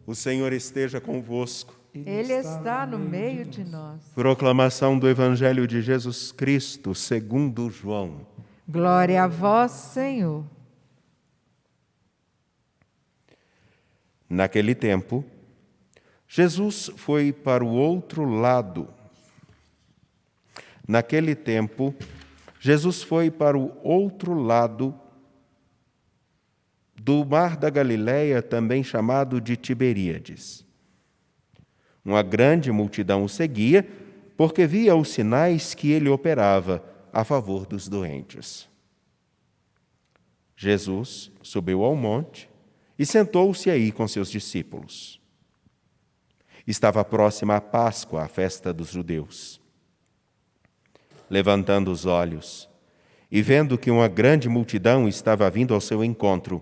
O Senhor esteja convosco. Ele está no meio de nós. Proclamação do Evangelho de Jesus Cristo, segundo João. Glória a vós, Senhor. Naquele tempo, Jesus foi para o outro lado. Naquele tempo, Jesus foi para o outro lado do mar da Galileia, também chamado de Tiberíades. Uma grande multidão o seguia, porque via os sinais que ele operava a favor dos doentes. Jesus subiu ao monte e sentou-se aí com seus discípulos. Estava próxima a Páscoa, a festa dos judeus. Levantando os olhos e vendo que uma grande multidão estava vindo ao seu encontro,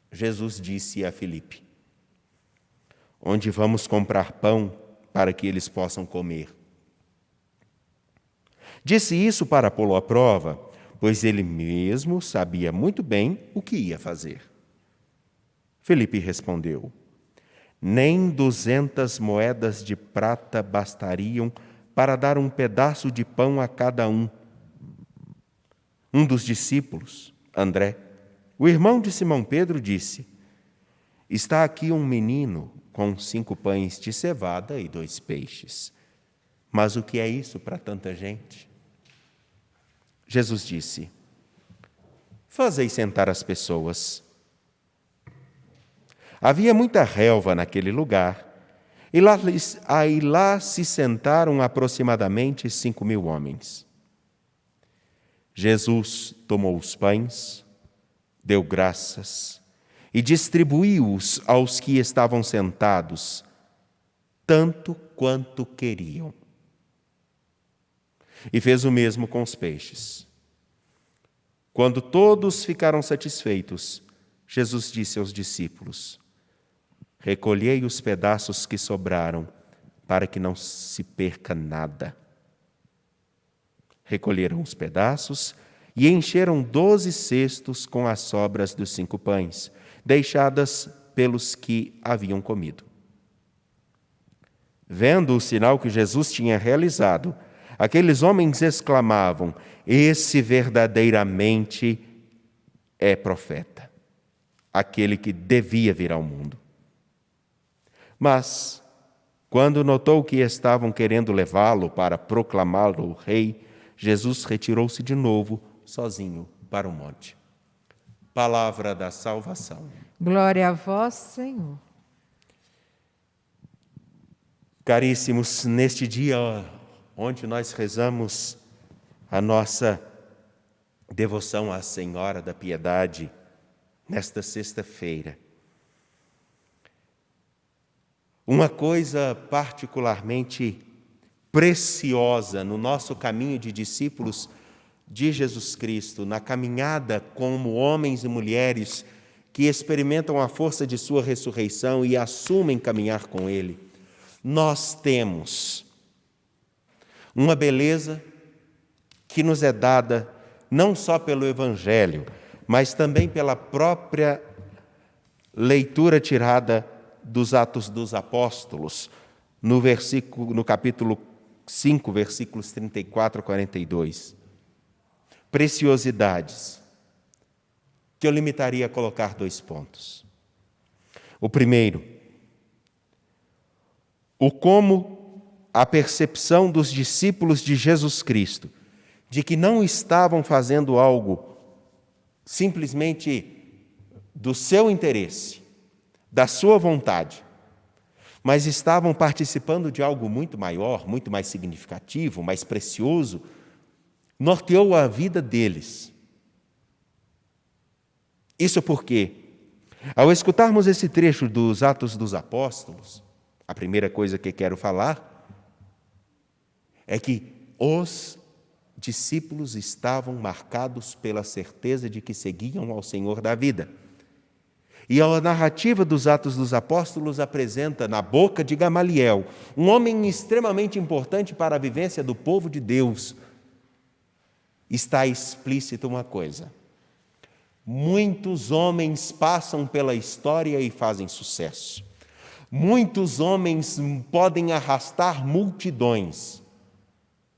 Jesus disse a Filipe: onde vamos comprar pão para que eles possam comer? Disse isso para pô-lo à prova, pois ele mesmo sabia muito bem o que ia fazer. Filipe respondeu: nem 200 moedas de prata bastariam para dar um pedaço de pão a cada um. Um dos discípulos, André, o irmão de Simão Pedro, disse: está aqui um menino com 5 pães de cevada e 2 peixes. Mas o que é isso para tanta gente? Jesus disse: fazei sentar as pessoas. Havia muita relva naquele lugar, e lá se sentaram aproximadamente 5.000 homens. Jesus tomou os pães, deu graças e distribuiu-os aos que estavam sentados, tanto quanto queriam. E fez o mesmo com os peixes. Quando todos ficaram satisfeitos, Jesus disse aos discípulos: recolhei os pedaços que sobraram, para que não se perca nada. Recolheram os pedaços e encheram 12 cestos com as sobras dos 5 pães, deixadas pelos que haviam comido. Vendo o sinal que Jesus tinha realizado, aqueles homens exclamavam: esse verdadeiramente é profeta, aquele que devia vir ao mundo. Mas, quando notou que estavam querendo levá-lo para proclamá-lo rei, Jesus retirou-se de novo, sozinho, para o monte. Palavra da salvação. Glória a vós, Senhor. Caríssimos, neste dia onde nós rezamos a nossa devoção à Senhora da Piedade, nesta sexta-feira, uma coisa particularmente preciosa no nosso caminho de discípulos de Jesus Cristo, na caminhada como homens e mulheres que experimentam a força de sua ressurreição e assumem caminhar com Ele, nós temos uma beleza que nos é dada não só pelo Evangelho, mas também pela própria leitura tirada dos Atos dos Apóstolos, no capítulo 5, versículos 34 a 42. Preciosidades que eu limitaria a colocar 2 pontos. O primeiro, o como a percepção dos discípulos de Jesus Cristo de que não estavam fazendo algo simplesmente do seu interesse, da sua vontade, mas estavam participando de algo muito maior, muito mais significativo, mais precioso, norteou a vida deles. Isso porque, ao escutarmos esse trecho dos Atos dos Apóstolos, a primeira coisa que quero falar é que os discípulos estavam marcados pela certeza de que seguiam ao Senhor da vida. E a narrativa dos Atos dos Apóstolos apresenta, na boca de Gamaliel, um homem extremamente importante para a vivência do povo de Deus, está explícita uma coisa: muitos homens passam pela história e fazem sucesso. Muitos homens podem arrastar multidões,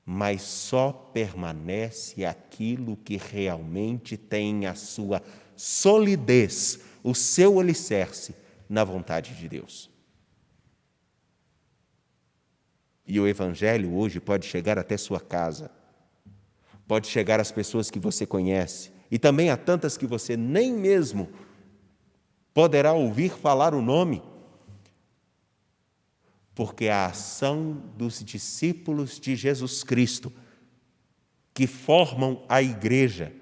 mas só permanece aquilo que realmente tem a sua solidez, o seu alicerce na vontade de Deus. E o Evangelho hoje pode chegar até sua casa, pode chegar às pessoas que você conhece, e também a tantas que você nem mesmo poderá ouvir falar o nome, porque a ação dos discípulos de Jesus Cristo, que formam a igreja,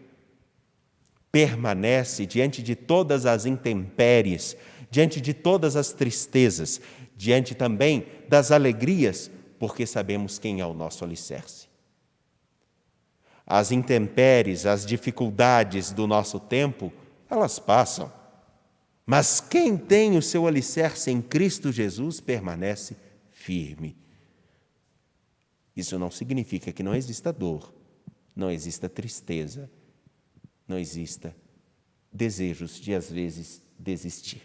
permanece diante de todas as intempéries, diante de todas as tristezas, diante também das alegrias, porque sabemos quem é o nosso alicerce. As intempéries, as dificuldades do nosso tempo, elas passam, mas quem tem o seu alicerce em Cristo Jesus permanece firme. Isso não significa que não exista dor, não exista tristeza, não exista desejos de, às vezes, desistir.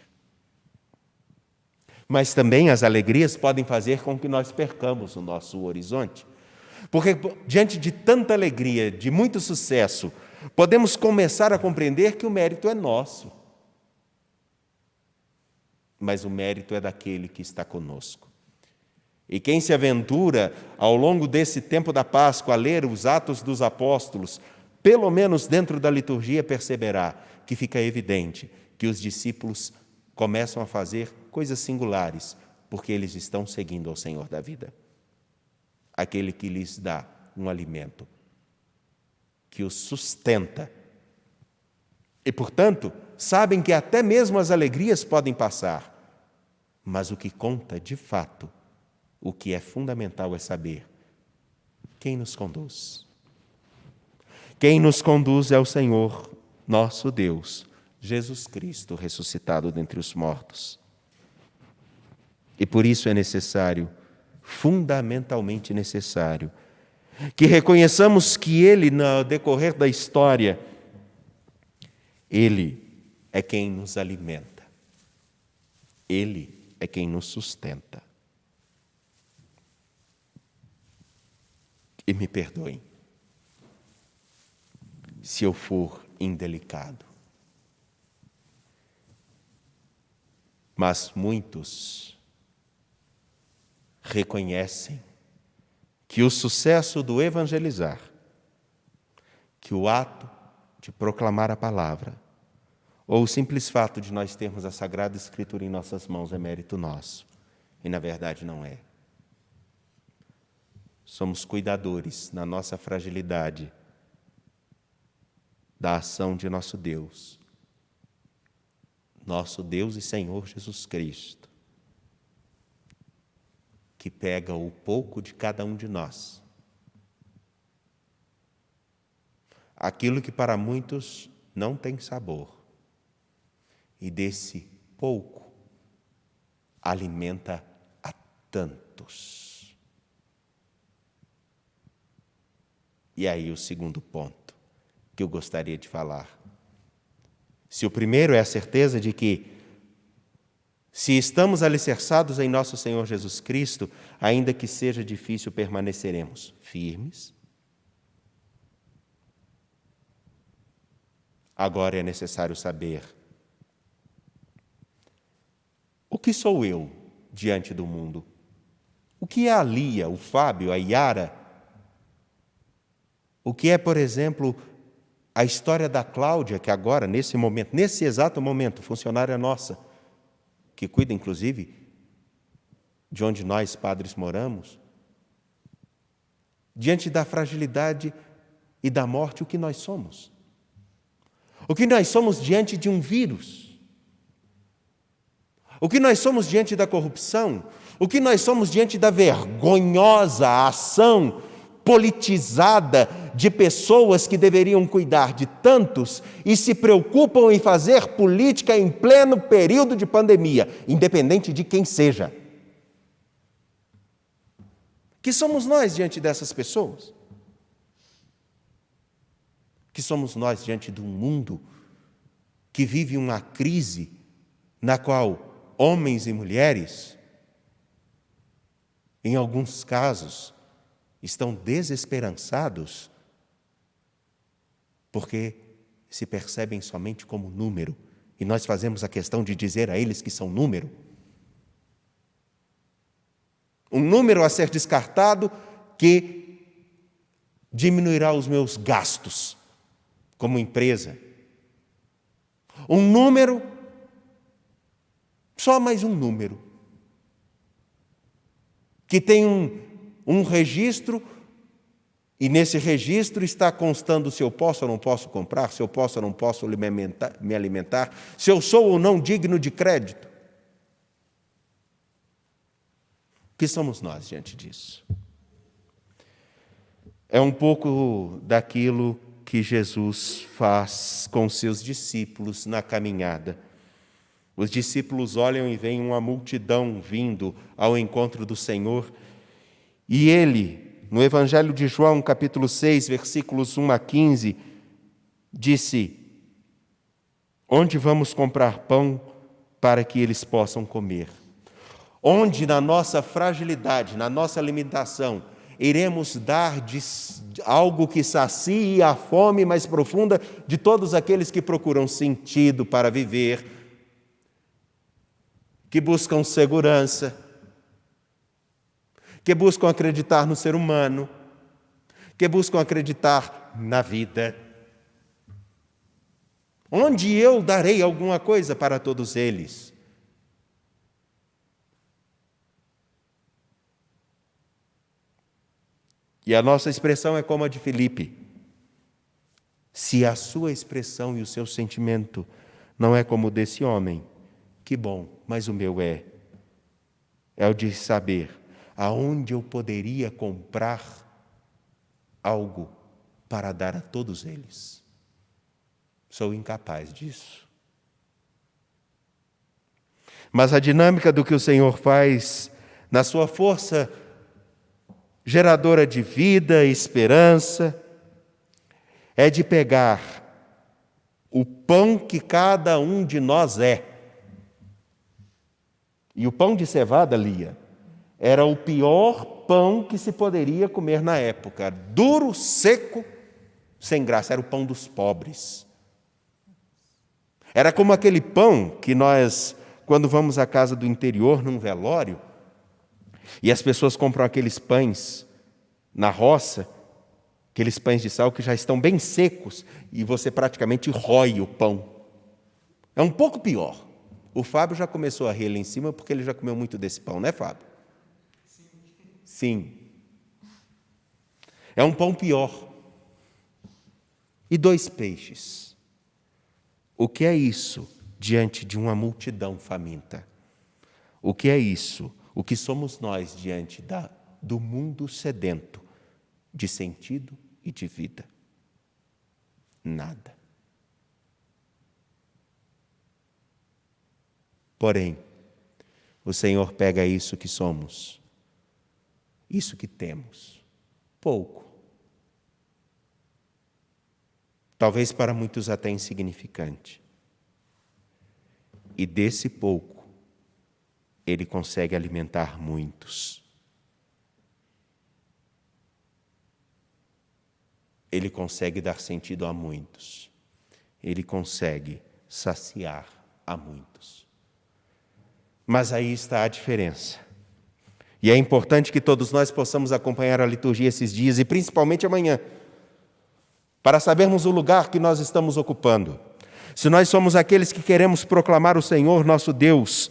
Mas também as alegrias podem fazer com que nós percamos o nosso horizonte. Porque diante de tanta alegria, de muito sucesso, podemos começar a compreender que o mérito é nosso. Mas o mérito é daquele que está conosco. E quem se aventura, ao longo desse tempo da Páscoa, a ler os Atos dos Apóstolos, pelo menos dentro da liturgia, perceberá que fica evidente que os discípulos começam a fazer coisas singulares, porque eles estão seguindo ao Senhor da vida, aquele que lhes dá um alimento, que os sustenta. E, portanto, sabem que até mesmo as alegrias podem passar, mas o que conta de fato, o que é fundamental é saber quem nos conduz. Quem nos conduz é o Senhor, nosso Deus, Jesus Cristo, ressuscitado dentre os mortos. E por isso é necessário, fundamentalmente necessário, que reconheçamos que Ele, no decorrer da história, Ele é quem nos alimenta. Ele é quem nos sustenta. E me perdoem se eu for indelicado. Mas muitos reconhecem que o sucesso do evangelizar, que o ato de proclamar a palavra, ou o simples fato de nós termos a Sagrada Escritura em nossas mãos é mérito nosso. E na verdade não é. Somos cuidadores, na nossa fragilidade, da ação de nosso Deus e Senhor Jesus Cristo, que pega o pouco de cada um de nós, aquilo que para muitos não tem sabor, e desse pouco alimenta a tantos. E aí o segundo ponto que eu gostaria de falar. Se o primeiro é a certeza de que, se estamos alicerçados em nosso Senhor Jesus Cristo, ainda que seja difícil, permaneceremos firmes. Agora é necessário saber: o que sou eu diante do mundo? O que é a Lia, o Fábio, a Yara? O que é, por exemplo, a história da Cláudia, que agora, nesse momento, nesse exato momento, funcionária nossa, que cuida, inclusive, de onde nós, padres, moramos? Diante da fragilidade e da morte, o que nós somos? O que nós somos diante de um vírus? O que nós somos diante da corrupção? O que nós somos diante da vergonhosa ação politizada de pessoas que deveriam cuidar de tantos e se preocupam em fazer política em pleno período de pandemia, independente de quem seja? Que somos nós diante dessas pessoas? Que somos nós diante de um mundo que vive uma crise na qual homens e mulheres, em alguns casos, estão desesperançados porque se percebem somente como número, e nós fazemos a questão de dizer a eles que são número. Um número a ser descartado que diminuirá os meus gastos como empresa. Um número, só mais um número, que tem um registro, e nesse registro está constando se eu posso ou não posso comprar, se eu posso ou não posso me alimentar, se eu sou ou não digno de crédito. O que somos nós diante disso? É um pouco daquilo que Jesus faz com seus discípulos na caminhada. Os discípulos olham e veem uma multidão vindo ao encontro do Senhor, e ele, no Evangelho de João, capítulo 6, versículos 1 a 15, disse: onde vamos comprar pão para que eles possam comer? Onde na nossa fragilidade, na nossa limitação, iremos dar algo que sacie a fome mais profunda de todos aqueles que procuram sentido para viver, que buscam segurança, que buscam acreditar no ser humano, que buscam acreditar na vida. Onde eu darei alguma coisa para todos eles? E a nossa expressão é como a de Filipe. Se a sua expressão e o seu sentimento não é como o desse homem, que bom, mas o meu é. É o de saber aonde eu poderia comprar algo para dar a todos eles. Sou incapaz disso. Mas a dinâmica do que o Senhor faz, na sua força geradora de vida e esperança, é de pegar o pão que cada um de nós é. E o pão de cevada, Lia, era o pior pão que se poderia comer na época. Duro, seco, sem graça. Era o pão dos pobres. Era como aquele pão que nós, quando vamos à casa do interior, num velório, e as pessoas compram aqueles pães na roça, aqueles pães de sal que já estão bem secos, e você praticamente rói o pão. É um pouco pior. O Fábio já começou a rir ali em cima porque ele já comeu muito desse pão, né, Fábio? Sim. É um pão pior. E 2 peixes. O que é isso diante de uma multidão faminta? O que é isso? O que somos nós diante do mundo sedento de sentido e de vida? Nada. Porém, o Senhor pega isso que somos, isso que temos, pouco. Talvez para muitos até insignificante. E desse pouco, Ele consegue alimentar muitos. Ele consegue dar sentido a muitos. Ele consegue saciar a muitos. Mas aí está a diferença. E é importante que todos nós possamos acompanhar a liturgia esses dias, e principalmente amanhã, para sabermos o lugar que nós estamos ocupando. Se nós somos aqueles que queremos proclamar o Senhor, nosso Deus,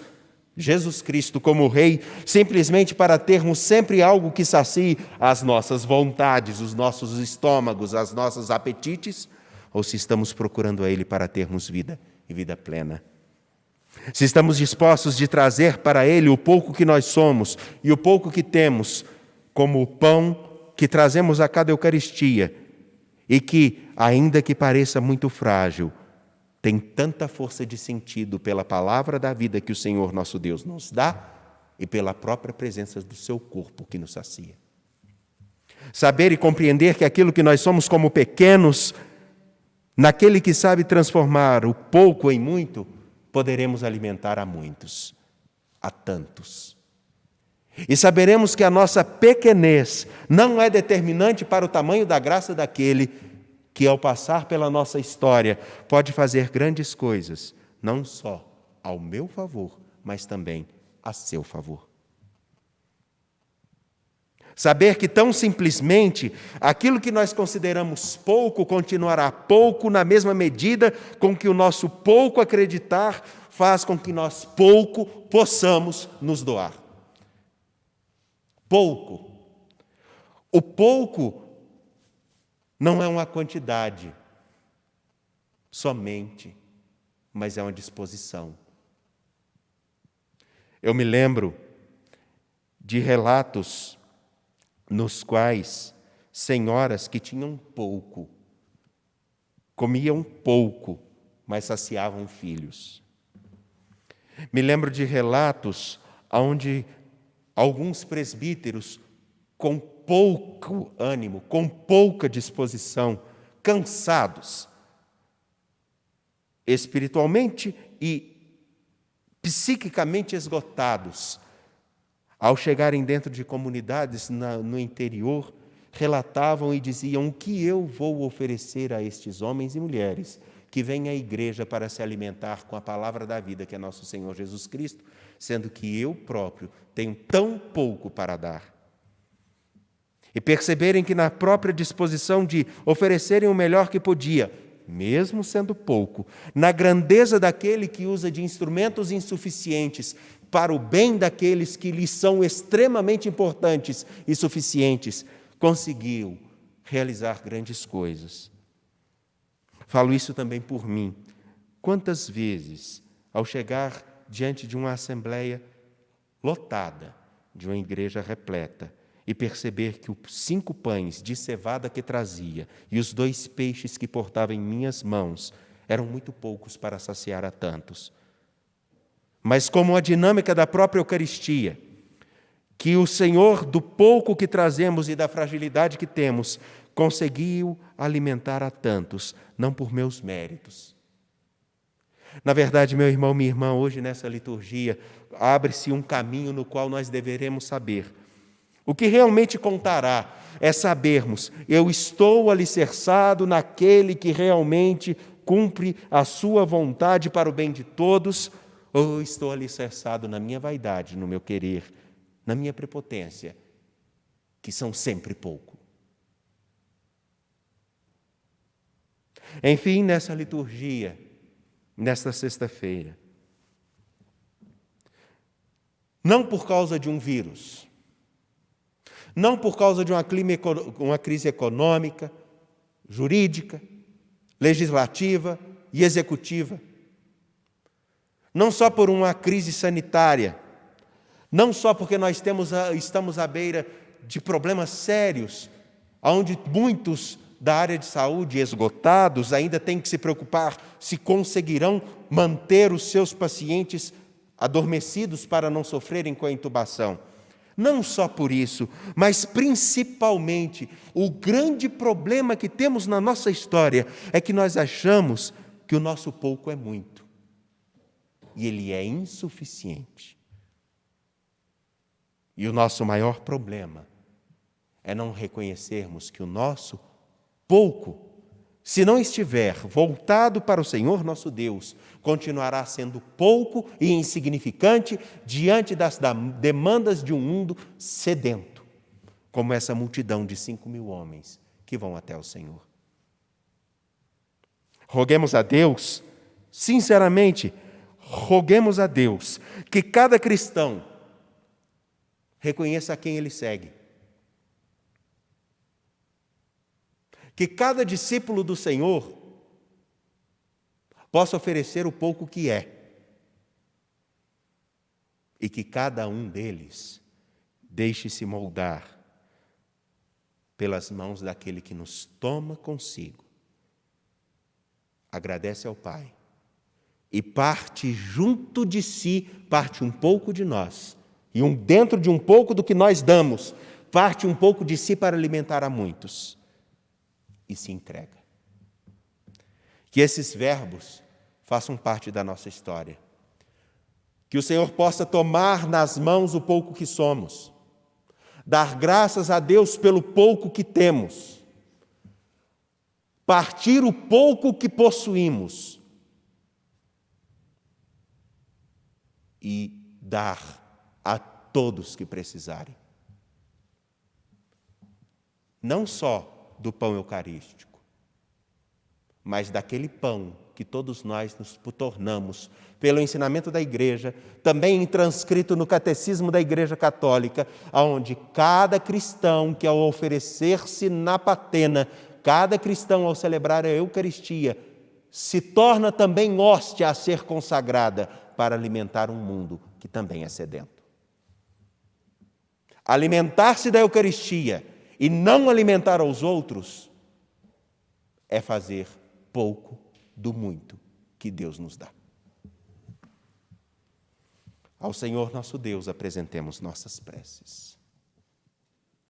Jesus Cristo, como Rei, simplesmente para termos sempre algo que sacie as nossas vontades, os nossos estômagos, as nossos apetites, ou se estamos procurando a Ele para termos vida e vida plena. Se estamos dispostos de trazer para Ele o pouco que nós somos e o pouco que temos, como o pão que trazemos a cada Eucaristia, e que, ainda que pareça muito frágil, tem tanta força de sentido pela palavra da vida que o Senhor nosso Deus nos dá e pela própria presença do seu corpo que nos sacia. Saber e compreender que aquilo que nós somos como pequenos, naquele que sabe transformar o pouco em muito, poderemos alimentar a muitos. a tantos. E saberemos que a nossa pequenez não é determinante para o tamanho da graça daquele que, ao passar pela nossa história, pode fazer grandes coisas, não só ao meu favor, mas também a seu favor. Saber que tão simplesmente aquilo que nós consideramos pouco continuará pouco na mesma medida com que o nosso pouco acreditar faz com que nós pouco possamos nos doar. Pouco. O pouco não é uma quantidade somente, mas é uma disposição. Eu me lembro de relatos nos quais senhoras que tinham pouco, comiam pouco, mas saciavam filhos. Me lembro de relatos onde alguns presbíteros, com pouco ânimo, com pouca disposição, cansados, espiritualmente e psiquicamente esgotados, ao chegarem dentro de comunidades no interior, relatavam e diziam: o que eu vou oferecer a estes homens e mulheres que vêm à igreja para se alimentar com a palavra da vida, que é nosso Senhor Jesus Cristo, sendo que eu próprio tenho tão pouco para dar. E perceberem que na própria disposição de oferecerem o melhor que podia, mesmo sendo pouco, na grandeza daquele que usa de instrumentos insuficientes para o bem daqueles que lhes são extremamente importantes e suficientes, conseguiu realizar grandes coisas. Falo isso também por mim. Quantas vezes, ao chegar diante de uma assembleia lotada, de uma igreja repleta, e perceber que os 5 pães de cevada que trazia e os 2 peixes que portava em minhas mãos eram muito poucos para saciar a tantos. Mas como a dinâmica da própria Eucaristia, que o Senhor, do pouco que trazemos e da fragilidade que temos, conseguiu alimentar a tantos, não por meus méritos. Na verdade, meu irmão, minha irmã, hoje nessa liturgia, abre-se um caminho no qual nós deveremos saber. O que realmente contará é sabermos: eu estou alicerçado naquele que realmente cumpre a sua vontade para o bem de todos, ou eu estou alicerçado na minha vaidade, no meu querer, na minha prepotência, que são sempre pouco. Enfim, nessa liturgia, nesta sexta-feira, não por causa de um vírus, não por causa de uma crise econômica, jurídica, legislativa e executiva, não só por uma crise sanitária, não só porque nós estamos à beira de problemas sérios, onde muitos da área de saúde esgotados ainda têm que se preocupar se conseguirão manter os seus pacientes adormecidos para não sofrerem com a intubação. Não só por isso, mas principalmente o grande problema que temos na nossa história é que nós achamos que o nosso pouco é muito e ele é insuficiente. E o nosso maior problema é não reconhecermos que o nosso pouco, se não estiver voltado para o Senhor nosso Deus, continuará sendo pouco e insignificante diante das demandas de um mundo sedento, como essa multidão de 5.000 homens que vão até o Senhor. Roguemos a Deus, sinceramente, roguemos a Deus que cada cristão reconheça a quem ele segue. Que cada discípulo do Senhor possa oferecer o pouco que é. E que cada um deles deixe-se moldar pelas mãos daquele que nos toma consigo. Agradece ao Pai. E parte junto de si, parte um pouco de nós. E dentro de um pouco do que nós damos, parte um pouco de si para alimentar a muitos. E se entrega. Que esses verbos façam parte da nossa história. Que o Senhor possa tomar nas mãos o pouco que somos, dar graças a Deus pelo pouco que temos, partir o pouco que possuímos e dar a todos que precisarem. Não só do pão eucarístico, mas daquele pão que todos nós nos tornamos pelo ensinamento da Igreja, também transcrito no Catecismo da Igreja Católica, onde cada cristão que ao oferecer-se na patena, cada cristão ao celebrar a Eucaristia, se torna também hóstia a ser consagrada para alimentar um mundo que também é sedento. Alimentar-se da Eucaristia e não alimentar aos outros é fazer pouco do muito que Deus nos dá. Ao Senhor nosso Deus apresentemos nossas preces.